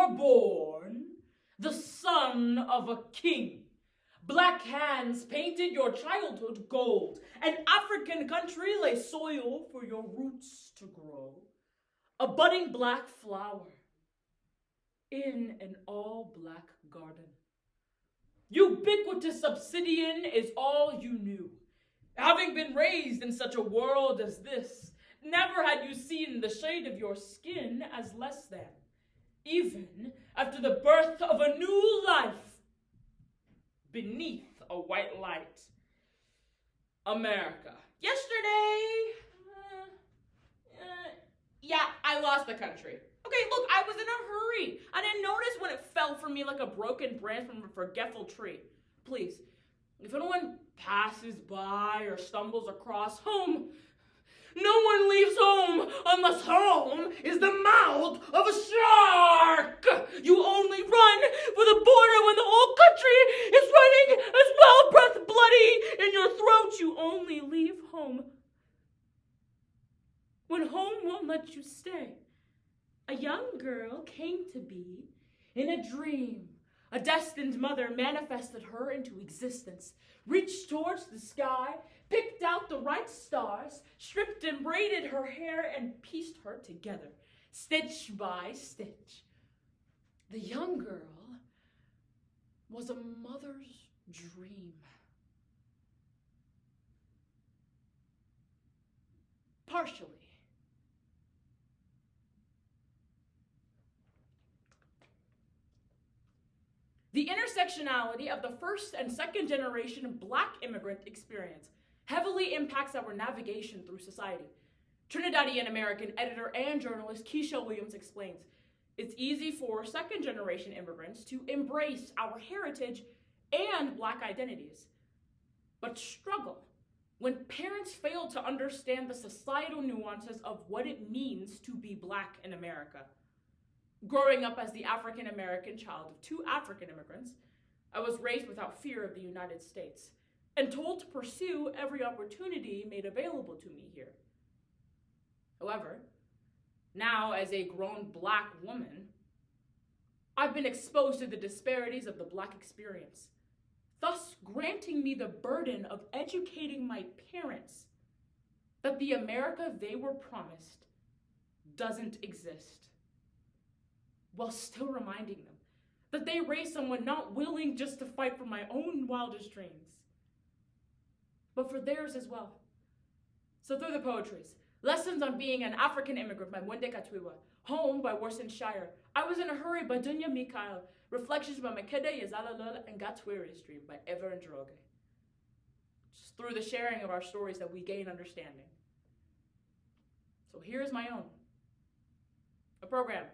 you're born, the son of a king. Black hands painted your childhood gold. An African country lay soil for your roots to grow. A budding black flower in an all-black garden. Ubiquitous obsidian is all you knew. Having been raised in such a world as this, never had you seen the shade of your skin as less than, even after the birth of a new life beneath a white light. America. Yesterday, I lost the country. Okay, look, I was in a hurry. I didn't notice when it fell from me like a broken branch from a forgetful tree. Please, if anyone passes by or stumbles across home, no one leaves home unless home is the mouth of a shark. You only run for the border when the whole country is running as well, breath bloody in your throat. You only leave home when home won't let you stay. A young girl came to be in a dream. A destined mother manifested her into existence, reached towards the sky, picked out the right stars, stripped and braided her hair, and pieced her together, stitch by stitch. The young girl was a mother's dream. Partially. The intersectionality of the first and second generation Black immigrant experience heavily impacts our navigation through society. Trinidadian American editor and journalist Keisha Williams explains, it's easy for second generation immigrants to embrace our heritage and Black identities, but struggle when parents fail to understand the societal nuances of what it means to be Black in America. Growing up as the African American child of two African immigrants, I was raised without fear of the United States and told to pursue every opportunity made available to me here. However, now as a grown Black woman, I've been exposed to the disparities of the Black experience, thus granting me the burden of educating my parents that the America they were promised doesn't exist, while still reminding them that they raised someone not willing just to fight for my own wildest dreams, but for theirs as well. So through the poetries, Lessons on Being an African Immigrant by Mwende Katwiwa, Home by Warson Shire, I Was in a Hurry by Dunya Mikhail, Reflections by Makeda Yazalalola, and Gatswiri's Dream by Eva and Droge. Just through the sharing of our stories that we gain understanding. So here's my own. A program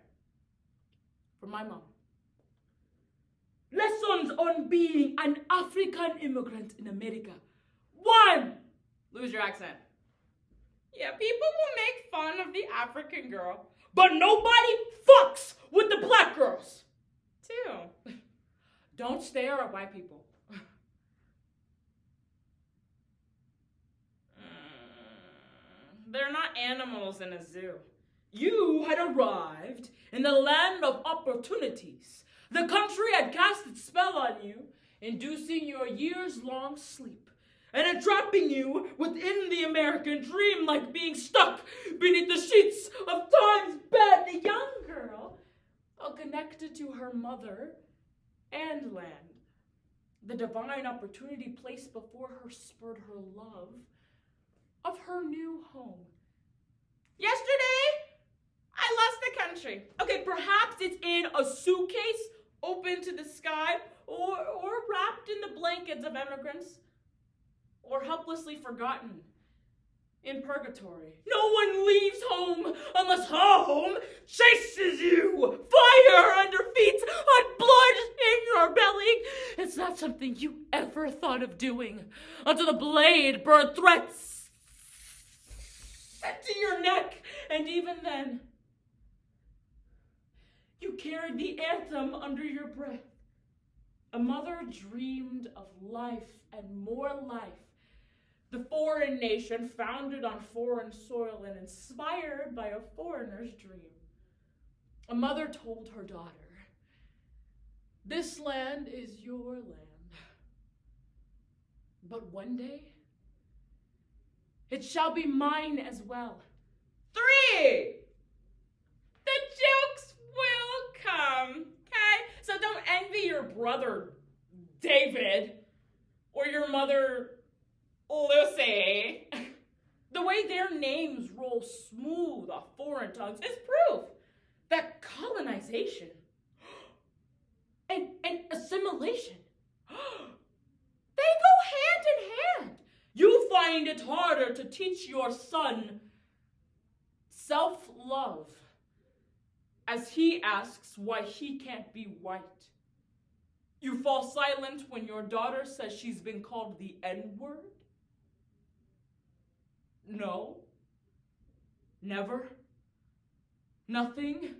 for my mom. Lessons on Being an African Immigrant in America. 1. Lose your accent. Yeah, people will make fun of the African girl, but nobody fucks with the Black girls. 2. Don't stare at white people. They're not animals in a zoo. You had arrived in the land of opportunities. The country had cast its spell on you, inducing your years-long sleep and entrapping you within the American dream like being stuck beneath the sheets of time's bed. The young girl, connected to her mother and land. The divine opportunity placed before her spurred her love of her new home. Yesterday, I lost the country. Okay, perhaps it's in a suitcase open to the sky or wrapped in the blankets of immigrants or helplessly forgotten in purgatory. No one leaves home unless home chases you. Fire under feet, hot blood in your belly. It's not something you ever thought of doing until the blade burned threats set to your neck. And even then, you carried the anthem under your breath. A mother dreamed of life and more life. The foreign nation founded on foreign soil and inspired by a foreigner's dream. A mother told her daughter, This land is your land. But one day, it shall be mine as well. 3. The jokes will come, okay? So don't envy your brother, David, or your mother, Lucy. The way their names roll smooth off foreign tongues is proof that colonization and assimilation, they go hand in hand. You find it harder to teach your son self-love as he asks why he can't be white. You fall silent when your daughter says she's been called the N-word. No. Never. Nothing.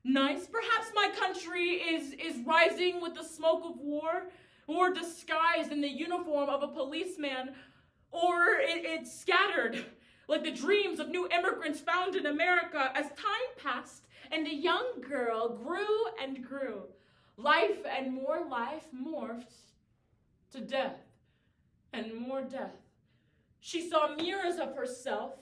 Nice. Perhaps my country is rising with the smoke of war, or disguised in the uniform of a policeman, or it's scattered like the dreams of new immigrants found in America as time passed and the young girl grew and grew. Life and more life morphed to death and more death. She saw mirrors of herself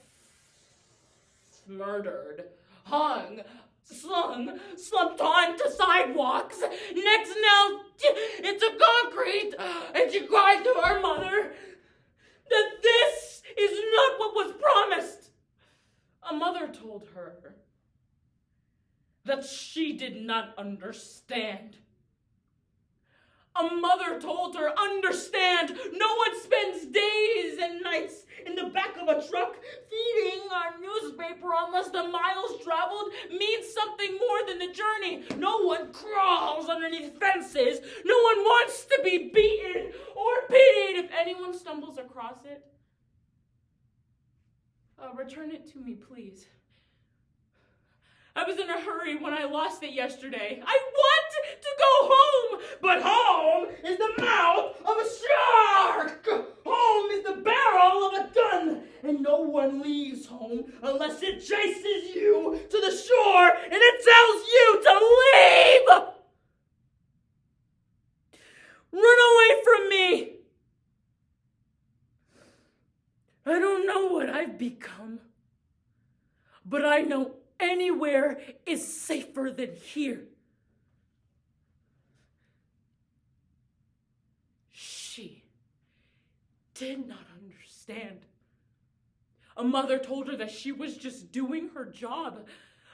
murdered, hung, slung, slumped onto sidewalks, necks nailed into concrete, and she cried to her mother that this is not what was promised. A mother told her that she did not understand. A mother told her, understand, no one spends days and nights in the back of a truck feeding a newspaper unless the miles traveled means something more than the journey. No one crawls underneath fences. No one wants to be beaten or pitied. If anyone stumbles across it, return it to me, please. I was in a hurry when I lost it yesterday. I want to go home, but home is the mouth of a shark. Home is the barrel of a gun, and no one leaves home unless it chases you to the shore and it tells you to leave. Run away from me. I don't know what I've become, but I know anywhere is safer than here. She did not understand. A mother told her that she was just doing her job.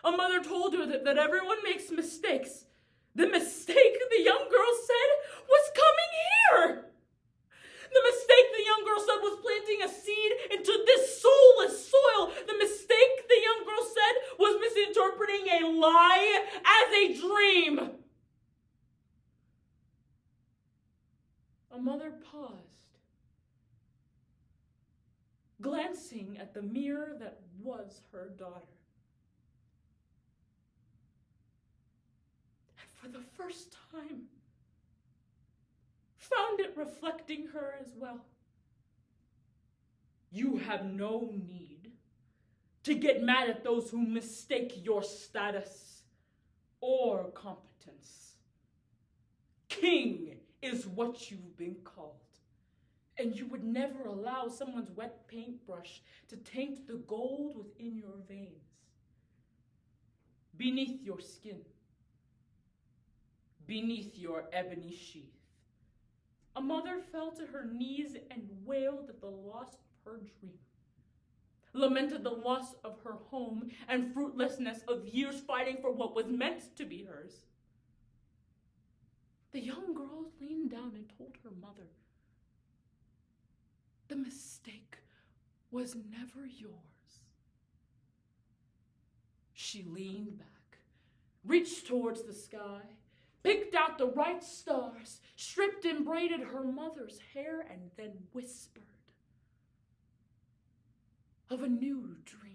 A mother told her that everyone makes mistakes. The mistake the young girl said was coming here. The mistake the young girl said was planting a seed into this soulless soil. The mistake the young girl said was misinterpreting a lie as a dream. A mother paused, glancing at the mirror that was her daughter. And for the first time, found it reflecting her as well. You have no need to get mad at those who mistake your status or competence. King is what you've been called, and you would never allow someone's wet paintbrush to taint the gold within your veins. Beneath your skin, beneath your ebony sheath, a mother fell to her knees and wailed at the loss of her dream, lamented the loss of her home and fruitlessness of years fighting for what was meant to be hers. The young girl leaned down and told her mother, the mistake was never yours. She leaned back, reached towards the sky, picked out the right stars, stripped and braided her mother's hair, and then whispered of a new dream.